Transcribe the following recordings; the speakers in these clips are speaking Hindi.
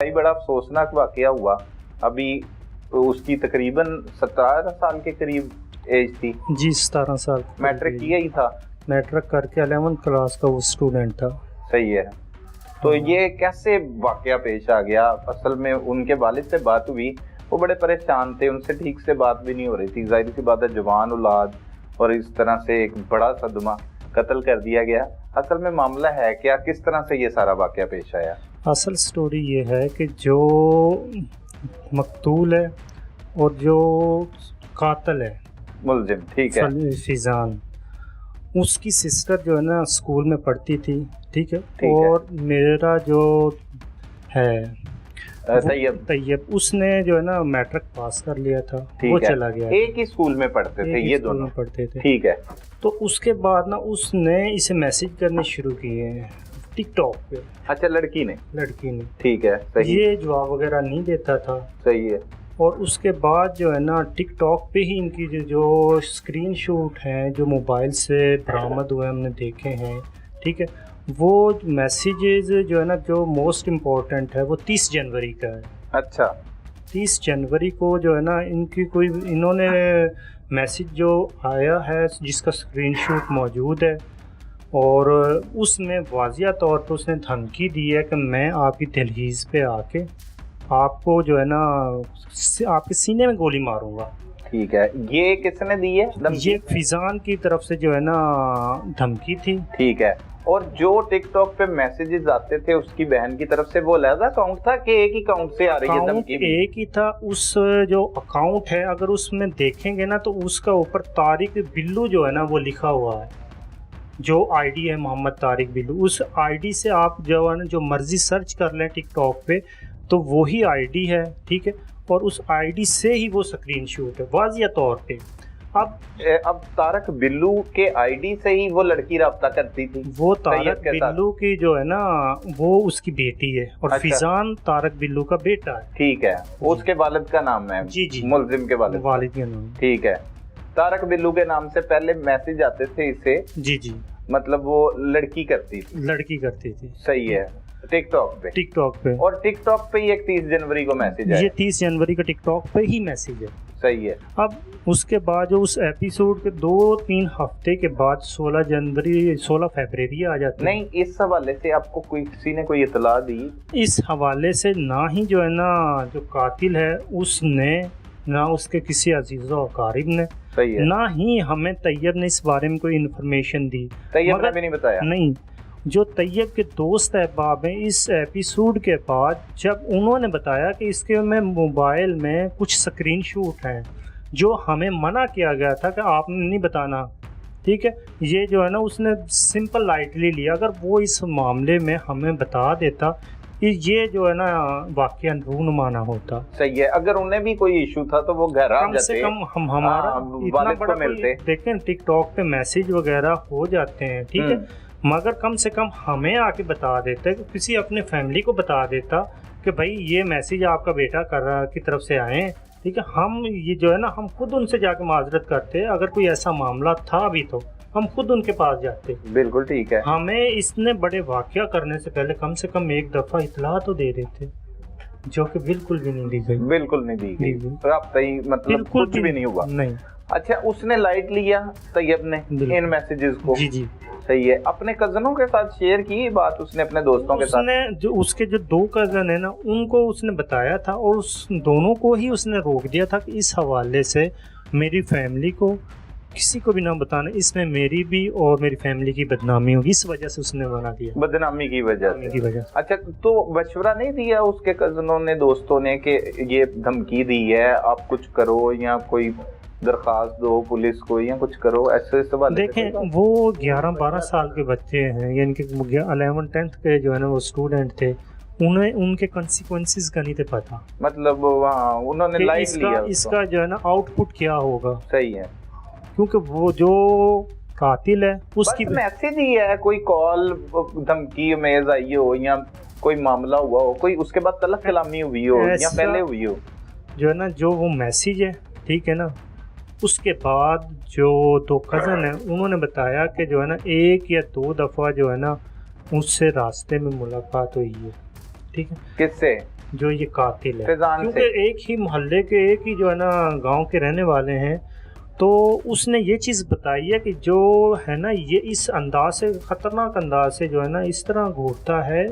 इंतहाई बड़ा अफसोसनाक वाकया हुआ। अभी उसकी तकरीबन 17 साल के करीब एज थी जी, 17 साल। मैट्रिक किया ही था, मैट्रिक करके 11th क्लास का वो स्टूडेंट था। सही है। तो ये कैसे वाकया पेश आ गया? असल में उनके वालिद से बात हुई, वो बड़े परेशान थे, उनसे ठीक से बात भी नहीं हो रही थी। जाहिर सी बात है, जवान औलाद, और इस तरह से एक बड़ा सदमा, कत्ल कर दिया गया। असल में मामला है क्या, किस तरह से ये सारा वाकया पेश आया? असल स्टोरी ये है कि जो मकतूल है और जो कातिल है, मुलजिम, ठीक है, फिजान, उसकी सिस्टर जो है ना स्कूल में पढ़ती थी, ठीक है, ठीक और मेरा जो है तैयब, उसने जो है ना मैट्रिक पास कर लिया था, वो चला गया। एक ही स्कूल में पढ़ते थे, ये दोनों पढ़ते थे, ठीक है। तो उसके बाद ना उसने इसे मैसेज करने शुरू किए हैं टिकटॉक पे। अच्छा, लड़की ने, ठीक है, सही। ये जवाब वगैरह नहीं देता था, सही है। और उसके बाद जो है ना टिकटॉक पे ही इनकी जो स्क्रीनशॉट हैं जो मोबाइल से बरामद हुए हमने देखे हैं, ठीक है, वो मैसेजेस जो है ना जो मोस्ट इम्पोर्टेंट है वो 30 जनवरी का है। अच्छा, 30 जनवरी को जो है ना इन्होंने मैसेज जो आया है जिसका स्क्रीनशॉट मौजूद है, और उसमें वाज़िया तौर पर उसने धमकी दी है कि मैं आपकी दहलीज पे आके आपको जो है ना आपके सीने में गोली मारूंगा। ठीक है, ये किसने दी है? ये फिजान की तरफ से जो है ना धमकी थी, ठीक है। और जो टिकटॉक पे मैसेजेस आते थे उसकी बहन की तरफ से, वो अलग अकाउंट था कि एक ही अकाउंट से आ रही है धमकी? एक ही था। उस जो अकाउंट है अगर उसमें देखेंगे ना तो उसका ऊपर तारिक बिल्लू जो है ना वो लिखा हुआ है, जो आईडी है मोहम्मद तारिक बिल्लू। उस आईडी से आप जो है ना जो मर्जी सर्च कर लें टिकटॉक पे तो वही आईडी है, ठीक है, और उस आईडी से ही वो स्क्रीनशॉट है वाज़िया तौर पे। अब तारक बिल्लू के आईडी से ही वो लड़की राब्ता करती थी? वो तारक बिल्लू की जो है ना वो उसकी बेटी है, और अच्छा, फिजान तारक बिल्लू का बेटा है, ठीक है। उसके वालिद का नाम है? जी, मुलजिम के वालिद का नाम, ठीक है। तारक बिल्लू के नाम से पहले मैसेज आते थे इसे? जी, मतलब वो लड़की करती थी, सही है, टिकटॉक पे। और टिकटॉक पे ही एक 30 जनवरी को मैसेज है? ये 30 जनवरी का टिकटॉक पे ही मैसेज है, सही है। अब उसके बाद जो उस एपिसोड के 2-3 हफ्ते के बाद 16 फरवरी आ जाती है। नहीं, इस हवाले से आपको किसी ने कोई इतला दी? इस हवाले से ना ही जो है ना जो कातिल है उसने, ना उसके किसी अजीज़ और अकारिब ने, सही है, ना ही हमें तैयब ने इस बारे में कोई इन्फॉर्मेशन दी। तैयब ने भी नहीं बताया? नहीं, जो तैयब के दोस्त अहबाब हैं इस एपिसोड के बाद जब उन्होंने बताया कि इसके में मोबाइल में कुछ स्क्रीनशॉट हैं जो हमें मना किया गया था कि आपने नहीं बताना, ठीक है, ये जो है ना उसने सिंपल लाइटली लिया। अगर वो इस मामले में हमें बता देता ये जो है ना वाकया रूनुमाना होता। सही है, अगर उन्हें भी कोई इशू था तो वो घर आ जाते, कम से कम हम हमारा इतना बड़ा मिलते। देखें टिकटॉक पे मैसेज वगैरह हो जाते हैं, ठीक है, मगर कम से कम हमें आके बता देते, किसी अपने फैमिली को बता देता कि भाई ये मैसेज आपका बेटा कर रहा की तरफ से आए, ठीक है, हम ये जो है ना हम खुद उनसे जाके माजरत करते। अगर कोई ऐसा मामला था भी तो हम खुद उनके पास जाते। बिल्कुल ठीक है। हमें इसने बड़े वाकया करने से पहले कम से कम एक दफ़ा इतला तो दे देते, जो कि बिल्कुल भी नहीं दी गई। बिल्कुल नहीं दी गई, राब्ता ही मतलब कुछ भी नहीं हुआ। नहीं। अच्छा, उसने लाइट लिया तैयब ने इन मैसेजेस को? जी, सही है। अपने कजनों के साथ शेयर की बात उसने, अपने दोस्तों के साथ? जो उसके जो 2 कजन है ना उनको उसने बताया था, और उस दोनों को ही उसने रोक दिया था कि इस हवाले से मेरी फैमिली को किसी को भी ना बताना, इसमें मेरी भी और मेरी फैमिली की बदनामी होगी, इस वजह से उसने मना किया। बदनामी की वजह से। अच्छा, तो मशवरा नहीं दिया उसके कजनों ने, दोस्तों ने कि ये धमकी दी है, आप कुछ करो या कोई दरखास्त दो पुलिस को या कुछ करो, ऐसे सवाल? देखें, वो 11-12 साल के बच्चे हैं, यानी कि 11th-10th के जो है ना वो स्टूडेंट थे, उन्हें उनके कंसिक्वेंसेस का नहीं थे पता। मतलब वहाँ उन्होंने लाइट लिया इसका जो है ना आउटपुट क्या होगा। सही है, क्योंकि वो जो कातिल है उसकी मैसेज ही है, कोई कॉल धमकी मेज आई हो या कोई मामला हुआ हो, कोई उसके बाद तलक कलामी हुई हो या पहले हुई हो, जो है ना जो वो मैसेज है, ठीक है ना, उसके बाद जो 2 कज़न है उन्होंने बताया कि जो है ना 1 या 2 दफ़ा जो है ना उससे रास्ते में मुलाकात हुई है, ठीक है। किससे? जो ये कातिल है, फैजान क्योंकि से एक ही मोहल्ले के एक ही जो है ना गांव के रहने वाले हैं। तो उसने ये चीज़ बताई है कि जो है ना ये इस अंदाज से, ख़तरनाक अंदाज से जो है ना इस तरह घूरता है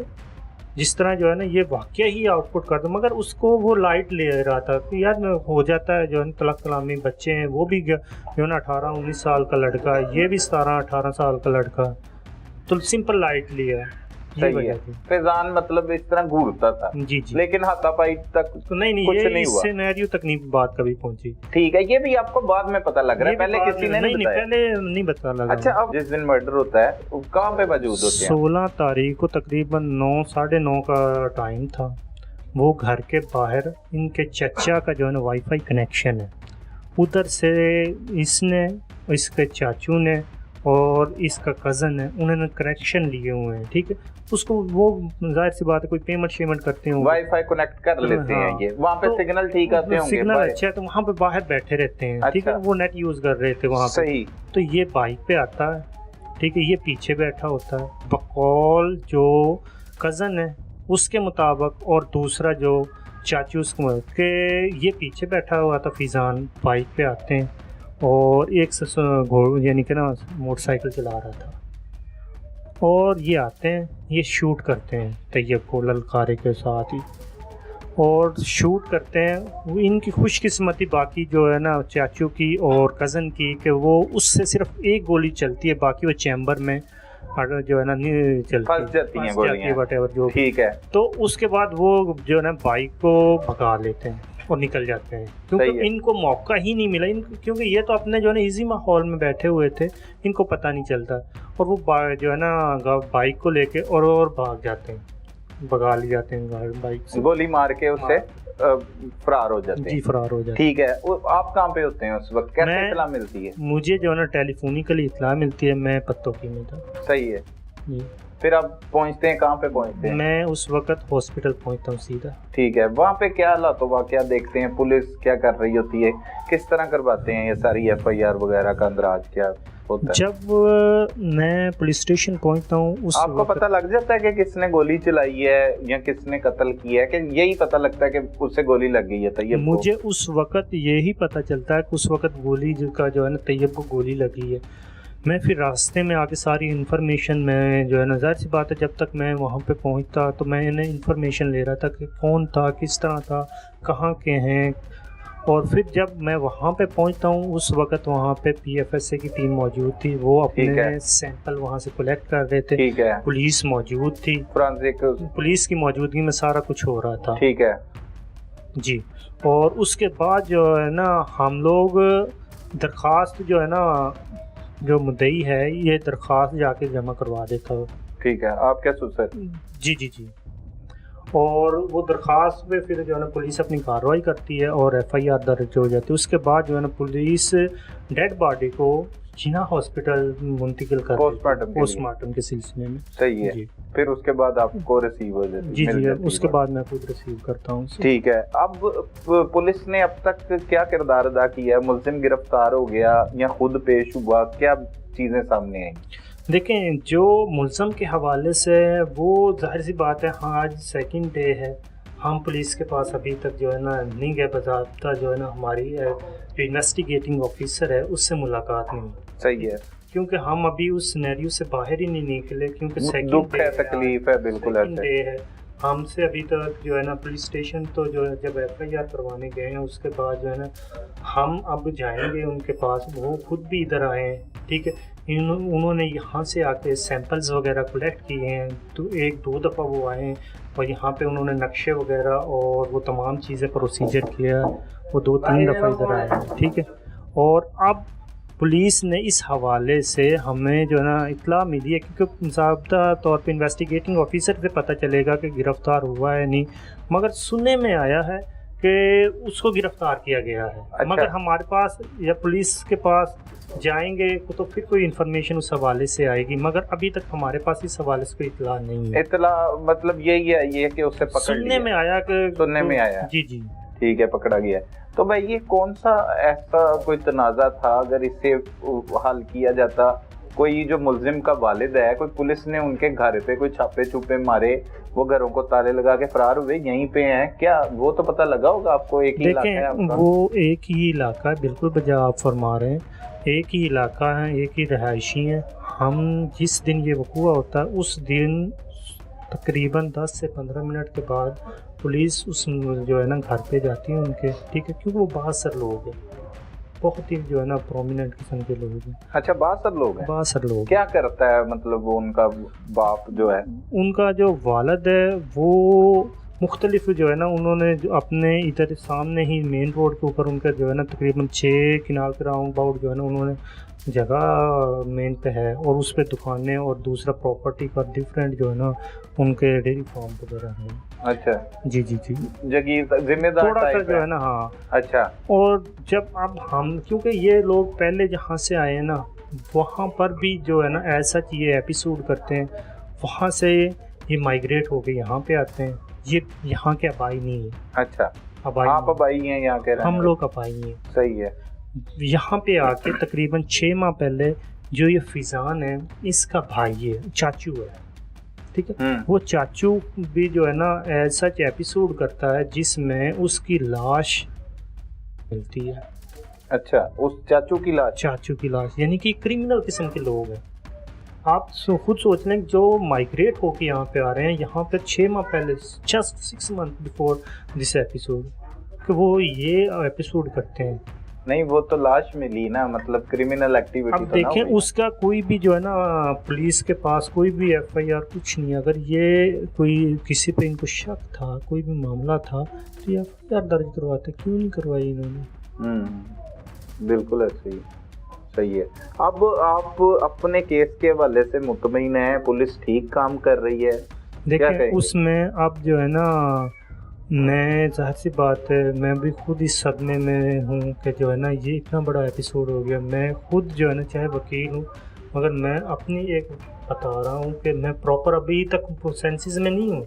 जिस तरह जो है ना ये वाकया ही आउटपुट करता, मगर उसको वो लाइट ले रहा था कि यार हो जाता है जो है तलक कलामी बच्चे हैं, वो भी जो है ना 18-19 साल का लड़का है, ये भी 17-18 साल का लड़का, तो सिंपल लाइट लिया है। सही है। फैजान मतलब इस तरह घूरता था। जी जी। लेकिन हाथापाई तक तो नहीं कुछ ये नहीं इस हुआ। सिनेरियो तक नहीं बात कभी पहुंची। ठीक है, ये भी आपको बाद में पता लग रहा है, पहले किसी ने नहीं बताया? पहले नहीं पता लगा। अच्छा, अब जिस दिन मर्डर होता है वो कहाँ पे मौजूद होते हैं? 16 तारीख को तकरीबन 9-9:30 का टाइम था। वो घर के बाहर इनके चचा का जो है ना वाईफाई कनेक्शन है, उधर से इसने, इसके चाचू ने और इसका कज़न है, उन्होंने कनेक्शन लिए हुए हैं। ठीक है, उसको वो जाहिर सी बात है कोई पेमेंट शेमेंट करते होंगे, वाईफाई कनेक्ट कर लेते हैं। ये वहाँ पे तो सिग्नल ठीक आते होंगे, सिग्नल अच्छा है, तो वहाँ पे बाहर बैठे रहते हैं। ठीक है, अच्छा। वो नेट यूज़ कर रहे थे वहाँ पे। सही। तो ये बाइक पे आता है, ठीक है, ये पीछे बैठा होता है। बकौल जो कज़न है उसके मुताबिक और दूसरा जो चाचू उसको के, ये पीछे बैठा हुआ था फैजान, बाइक पे आते हैं और एक यानी कि ना मोटरसाइकिल चला रहा था, और ये आते हैं, ये शूट करते हैं तैयब को ललकारे के साथ ही, और शूट करते हैं। वो इनकी खुशकिस्मती बाकी जो है ना चाचू की और कज़न की कि वो उससे सिर्फ एक गोली चलती है, बाकी वो चैम्बर में जो है ना नहीं चलती, फंस जाती हैं गोलियां, वटेवर जो। ठीक है। तो उसके बाद वो जो है ना बाइक को भगा लेते हैं और निकल जाते हैं, क्योंकि इनको मौका ही नहीं मिला। क्योंकि ये तो अपने जो है ना इजी माहौल में बैठे हुए थे, इनको पता नहीं चलता, और वो जो है ना बाइक को लेके और भाग जाते हैं, भगा ले जाते हैं बाइक से, गोली मार के उससे फरार हो जाते हैं। जी, फरार हो जाते हैं। ठीक है, आप कहाँ पे होते हैं उस वक्त, कैसे इत्तला मिलती है? मुझे जो है ना टेलीफोनिकली इत्तला मिलती है, मैं पत्तोकी में था। सही है जी। फिर आप पहुंचते हैं, कहाँ पे पहुंचते हैं? मैं उस वक्त हॉस्पिटल पहुंचता हूँ सीधा। ठीक है, वहाँ पे क्या हालात हुआ, क्या देखते हैं, पुलिस क्या कर रही होती है, किस तरह करवाते हैं ये सारी FIR वगैरह का अंदराज क्या होता है? जब मैं पुलिस स्टेशन पहुंचता हूँ उस आपको पता लग जाता है कि किसने गोली चलाई है या किसने कत्ल किया है, कि यही पता लगता है कि उससे गोली लग गई है तैयब को? मुझे उस वक्त यही पता चलता है कि उस वक्त गोली का जो है ना तैयब को गोली लगी है। मैं फिर रास्ते में आके सारी इन्फॉर्मेशन में जो है ना, जाहिर सी बात है जब तक मैं वहाँ पे पहुँचता तो मैं इन्हें इन्फॉर्मेशन ले रहा था कि कौन था, किस तरह था, कहाँ के हैं। और फिर जब मैं वहाँ पे पहुँचता हूँ उस वक्त वहाँ पे PFSA की टीम मौजूद थी, वो अपने सैंपल वहाँ से कलेक्ट कर रहे थे। ठीक है। पुलिस मौजूद थी, फोरेंसिक पुलिस की मौजूदगी में सारा कुछ हो रहा था। ठीक है जी। और उसके बाद जो है ना हम लोग दरख्वास्त जो है ना, जो मुद्दई है ये दरख्वास्त जाके जमा करवा देता हो। ठीक है, आप क्या सोच रहे? जी जी जी। और वो दरख्वास्त पे फिर जो है ना पुलिस अपनी कार्रवाई करती है और FIR दर्ज हो जाती है। उसके बाद जो है ना पुलिस डेड बॉडी को जिना हॉस्पिटल मुंतकिल कर पोस्टमार्टम के सिलसिले में। सही है। फिर उसके बाद आपको रिसीव हो जाती है? जी जी, उसके बाद मैं खुद रिसीव करता हूँ। ठीक है, अब पुलिस ने अब तक क्या किरदार अदा किया है? मुलजिम गिरफ्तार हो गया या खुद पेश हुआ, क्या चीज़ें सामने आई? देखें, जो मुलज़म के हवाले से वो जाहिर सी बात है, हाँ आज सेकंड डे है, हम पुलिस के पास अभी तक जो है ना नहीं गए, बज़ाब्ता जो है ना हमारी जो इन्वेस्टिगेटिंग ऑफिसर है उससे मुलाकात नहीं। सही है, क्योंकि हम अभी उस सिनेरियो से बाहर ही नहीं निकले, क्योंकि सेकंड दुख है, तकलीफ है, बिल्कुल डे है। हमसे अभी तक जो है ना पुलिस स्टेशन तो जो है जब FIR करवाने गए हैं उसके बाद जो है ना हम अब जाएंगे उनके पास, वो खुद भी इधर आए हैं। ठीक है, उन्होंने यहाँ से आके सैंपल्स वगैरह कलेक्ट किए हैं, तो 1-2 दफ़ा वो आए हैं और यहाँ पे उन्होंने नक्शे वगैरह और वो तमाम चीज़ें प्रोसीजर किया, वो 2-3 दफ़ा इधर आए हैं। ठीक है, और अब पुलिस ने इस हवाले से हमें जो है ना इत्तला मिली है, क्योंकि ज़ाब्ता तौर पे इन्वेस्टिगेटिंग ऑफिसर से पता चलेगा कि गिरफ़्तार हुआ है नहीं, मगर सुनने में आया है कि उसको गिरफ़्तार किया गया है। अच्छा। मगर हमारे पास या पुलिस के पास जाएंगे तो फिर कोई इन्फॉर्मेशन उस हवाले से आएगी, मगर अभी तक हमारे पास इस हवाले से कोई इत्तला नहीं है। इत्तला मतलब यही है ये कि उससे पकड़ सुनने में आया कि सुनने में आया। जी जी, ठीक है, पकड़ा गया। तो भाई ये कौन सा ऐसा कोई तनाज़ा था, अगर इससे हल किया जाता? कोई जो मुलजिम का वालिद है, कोई पुलिस ने उनके घर पे कोई छापे छुपे मारे, वो घरों को ताले लगा के फरार हुए, यहीं पे हैं क्या? वो तो पता लगा होगा आपको, एक ही इलाका है देखें आपका? वो एक ही इलाका है, बिल्कुल बजा आप फरमा रहे हैं, एक ही इलाका है, एक ही रहायशी है। हम जिस दिन ये वकूआ होता है उस दिन तकरीबन 10 से 15 मिनट के बाद पुलिस उस जो है ना घर पे जाती है उनके, ठीक है, क्योंकि वो बासर लोग हैं, बहुत ही जो है ना प्रोमिनेंट किस्म के लोग हैं। अच्छा, बासर लोग हैं। बासर लोग क्या करता है मतलब वो उनका बाप जो है? उनका जो वालिद है वो मुख्तलिफ जो है ना, उन्होंने जो अपने इधर सामने ही मेन रोड के ऊपर उनका जो है ना तकरीबन 6 किनाल के राउंड अबाउट जो है ना उन्होंने जगह मेन पे है, और उस पे दुकानें और दूसरा प्रॉपर्टी का डिफरेंट जो है ना उनके डेयरी फार्म वगैरह है। अच्छा जी जी जी, जगीर जिम्मेदार थोड़ा सा टाइप जो है ना, हाँ। अच्छा। और जब अब हम, क्योंकि ये लोग पहले जहाँ से आए हैं ना वहाँ पर भी जो है ना ऐसा ये एपिसोड करते हैं, वहाँ से ये माइग्रेट होके यहाँ पे आते हैं। ये यहाँ के अबाई नहीं है। अच्छा, अबाई आप अबाई हैं यहाँ के? हम लोग अबाई हैं। सही है। यहाँ पे आके तकरीबन 6 माह पहले जो ये फिजान है इसका भाई है, चाचू है, ठीक है। वो चाचू भी जो है ना ऐसा एपिसोड करता है जिसमें उसकी लाश मिलती है। अच्छा, उस चाचू की लाश? चाचू की लाश, यानी कि क्रिमिनल किस्म के लोग हैं। आप खुद सोच लें, जो माइग्रेट होके यहाँ पे आ रहे हैं, यहाँ पे 6 माह पहले, just 6 month before this episode, कि वो ये एपिसोड करते हैं। नहीं, वो तो लाश मिली ना, मतलब क्रिमिनल एक्टिविटी। अब देखें उसका कोई भी जो है ना पुलिस के पास कोई भी FIR कुछ नहीं। अगर ये कोई किसी पे इनको शक था, कोई भी मामला था, तो ये FIR दर्ज करवाते, क्यों नहीं करवाई इन्होंने? बिल्कुल ऐसे ही, सही है। अब आप अपने केस के हवाले से मुतमईन हैं? पुलिस ठीक काम कर रही है? देखें उसमें अब जो है ना, मैं जाहिर सी बात है मैं भी खुद इस सदमे में हूँ कि जो है ना ये इतना बड़ा एपिसोड हो गया। मैं खुद जो है ना चाहे वकील हूँ, मगर मैं अपनी एक बता रहा हूँ कि मैं प्रॉपर अभी तक सेंसेस में नहीं हूँ।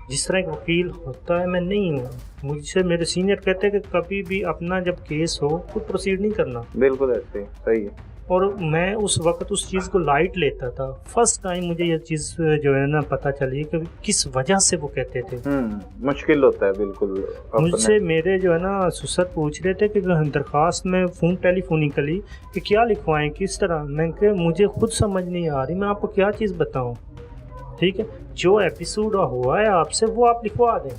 जिस तरह एक वकील होता है मैं नहीं हूँ। मुझसे मेरे सीनियर कहते हैं कि कभी भी अपना जब केस हो खुद प्रोसीड नहीं करना। बिल्कुल ऐसे, सही है। और मैं उस वक्त उस चीज़ को लाइट लेता था। फर्स्ट टाइम मुझे ये चीज़ जो है ना पता चली कि किस वजह से वो कहते थे। मुश्किल होता है बिल्कुल। मुझसे मेरे जो है ना सुसर पूछ रहे थे कि दरख्वास्त में फ़ोन टेलीफोनिकली कि क्या लिखवाएं, किस तरह। मैं कि मुझे खुद समझ नहीं आ रही, मैं आपको क्या चीज़ बताऊं। ठीक है, जो एपिसोड हुआ है आपसे वो आप लिखवा दें।